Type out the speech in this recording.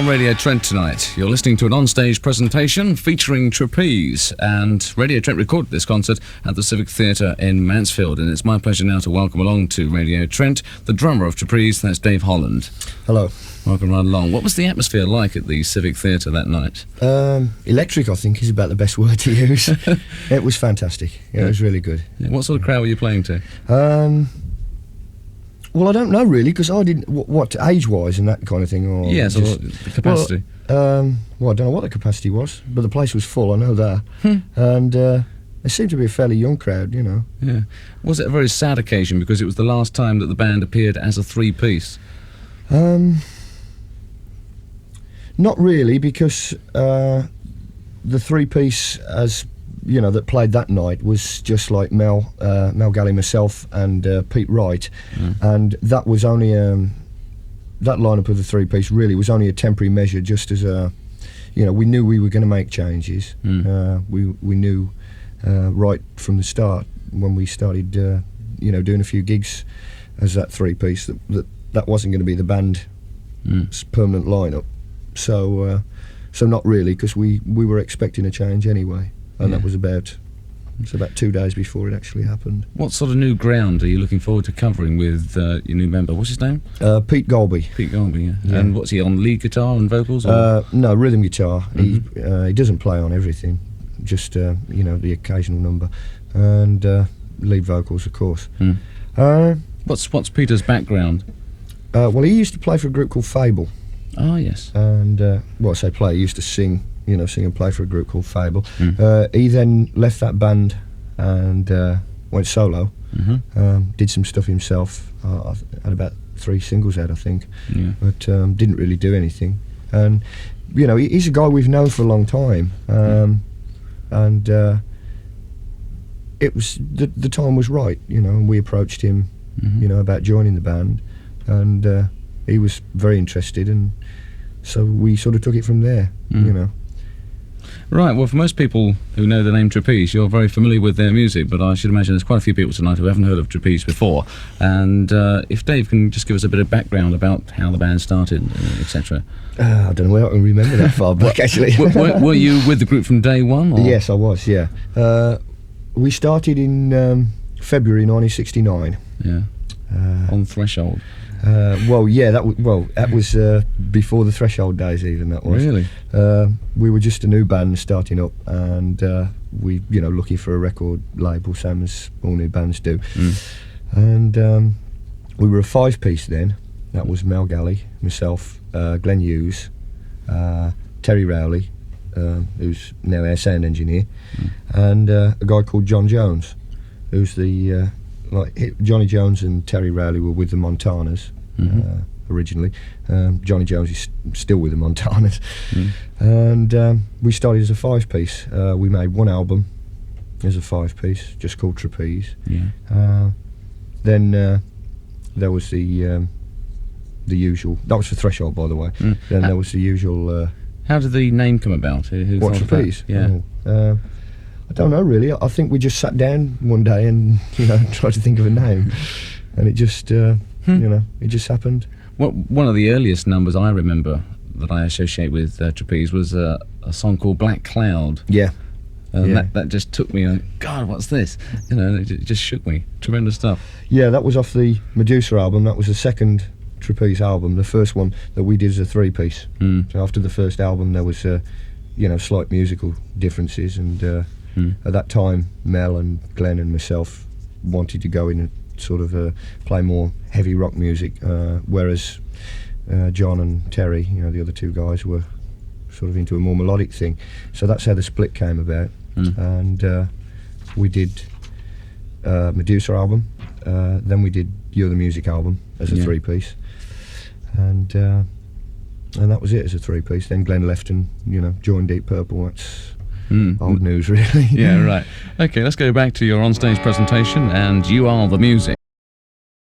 on Radio Trent tonight. You're listening to an on-stage presentation featuring Trapeze, and Radio Trent recorded this concert at the Civic Theatre in Mansfield, and it's my pleasure now to welcome along to Radio Trent the drummer of Trapeze, that's Dave Holland. Hello. Welcome right along. What was the atmosphere like at the Civic Theatre that night? Electric, I think, is about the best word to use. It was fantastic. Yeah, it was really good. Yeah, what sort of crowd were you playing to? Well, I don't know really, because I didn't. What age-wise and that kind of thing, or yeah, so the capacity. Well, I don't know what the capacity was, but the place was full. I know that, and it seemed to be a fairly young crowd, you know. Yeah. Was it a very sad occasion because it was the last time that the band appeared as a three-piece? Not really, because the three-piece, as you know, that played that night was just like Mel Galley, myself, and Pete Wright, and that was only that lineup of the three-piece really was only a temporary measure, just as a, you know, we knew we were going to make changes. We knew right from the start when we started, you know, doing a few gigs as that three-piece that wasn't going to be the band's permanent lineup. So not really, because we were expecting a change anyway. And that was about 2 days before it actually happened. What sort of new ground are you looking forward to covering with your new member? What's his name? Pete Golby. Pete Golby, yeah. And what's he on, lead guitar and vocals? Or? No, rhythm guitar. He doesn't play on everything, just you know, the occasional number, and lead vocals, of course. What's Peter's background? Well, he used to play for a group called Fable. Oh, yes. And well, I say play. He used to sing. You know, sing and play for a group called Fable. He then left that band and went solo. Did some stuff himself. Had about 3 singles out, I think, but didn't really do anything. And you know, he's a guy we've known for a long time, and it was the time was right. You know, and we approached him, you know, about joining the band, and he was very interested, and so we sort of took it from there. You know. Right, well, for most people who know the name Trapeze, you're very familiar with their music, but I should imagine there's quite a few people tonight who haven't heard of Trapeze before. And if Dave can just give us a bit of background about how the band started, etc. I don't know where I can remember that far back, actually. Were you with the group from day one? Or? Yes, I was, yeah. We started in February 1969. Yeah, on Threshold. Well, yeah, that was before the Threshold days. Even that was really. We were just a new band starting up, and we, you know, looking for a record label, same as all new bands do. And we were a 5-piece then. That was Mel Galley, myself, Glenn Hughes, Terry Rowley, who's now our sound engineer, and a guy called John Jones, who's the Johnny Jones and Terry Rowley were with the Montanas originally. Johnny Jones is still with the Montanas, and we started as a 5-piece. We made one album as a 5-piece, just called Trapeze. Then there was the usual. That was for Threshold, by the way. Then there was the usual. How did the name come about? Who what, Trapeze? Yeah. I don't know really. I think we just sat down one day and, you know, tried to think of a name, and it just you know, it just happened. One of the earliest numbers I remember that I associate with Trapeze was a song called Black Cloud. Yeah. That just took me, God, what's this? You know, it just shook me. Tremendous stuff. Yeah, that was off the Medusa album. That was the second Trapeze album. The first one that we did as a 3-piece. So after the first album, there was you know, slight musical differences, and at that time, Mel and Glenn and myself wanted to go in and sort of play more heavy rock music, whereas John and Terry, you know, the other 2 guys, were sort of into a more melodic thing. So that's how the split came about. And we did Medusa album, then we did You're the Music album as a 3-piece, and that was it as a 3-piece. Then Glenn left and, you know, joined Deep Purple. That's old news, really. Yeah, right. Okay, let's go back to your on-stage presentation, and You Are the Music.